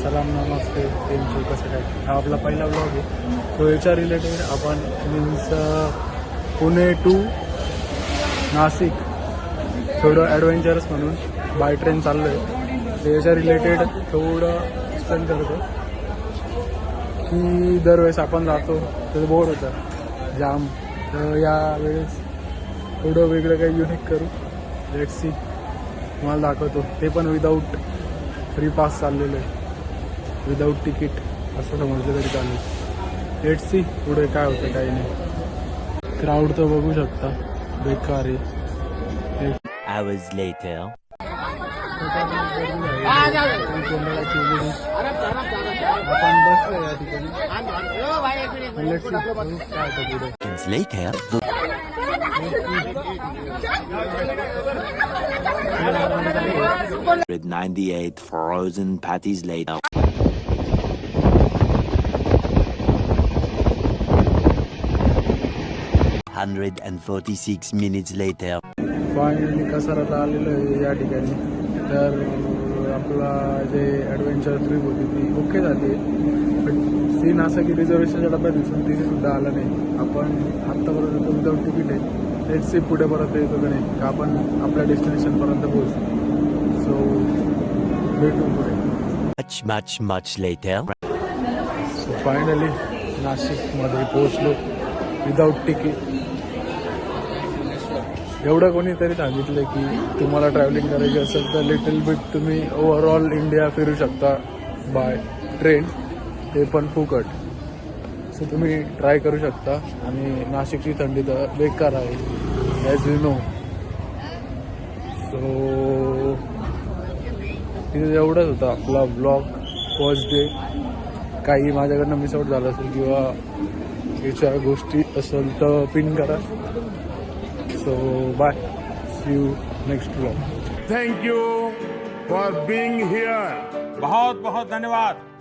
सलाम नमस्ते त्यांचे कसं काय. हा आपला पहिला ब्लॉग आहे. तो याच्या रिलेटेड आपण मीन्स पुणे टू नाशिक थोडं ॲडव्हेंचरस म्हणून बाय ट्रेन चाललो आहे. तर याच्या रिलेटेड थोडं एक्सप्लेन करतो की दरवेळेस आपण जातो तर बोर होतं जाम. तर यावेळेस थोडं वेगळं काही युनिक करू. Let's see. तुम्हाला दाखवतो ते पण विदाऊट फ्री पास चाललेलं आहे, विदाऊट तिकीट असं समजलं तरी चालेल. लेट्स सी पुढे काय होतं काही नाही. क्राऊड तर बघू शकता बेकार आहे. Hours later. आपण बसलो या ठिकाणी. लेट्स सी काय होतं पुढे. Later. With 98 frozen patties later. 146 minutes later. Finally कसाराला आलेलं आहे या ठिकाणी. तर आपला जे ॲडव्हेंचर ट्रिप होती ती ओके झाली आहे. बट सीन असं की रिझर्वेशनच्या डब्यात दिसून तिथेसुद्धा आलं नाही. आपण आत्तापर्यंत विदाऊट तिकीट आहे. लेट्स सी पुढे परत येतो का नाही का आपण आपल्या डेस्टिनेशनपर्यंत पोहोचू. सो भेटू पुढे. Much later. सो फायनली नाशिकमध्ये पोहोचलो विदाऊट तिकीट. एवढं कोणीतरी सांगितलं की तुम्हाला ट्रॅव्हलिंग करायची असेल तर लिटल बिट तुम्ही ओव्हरऑल इंडिया फिरू शकता बाय ट्रेन, ते पण फुकट. सो तुम्ही ट्राय करू शकता. आणि नाशिकची थंडी तर बेकार आहे ॲज यू नो. सो तिथे एवढंच होतं आपला ब्लॉग फर्स्ट डे. काही माझ्याकडनं मिस आउट झालं असेल किंवा याच्या गोष्टी असेल तर पिन करा. So bye, see you next blog. Thank you for being here. बहुत बहुत धन्यवाद.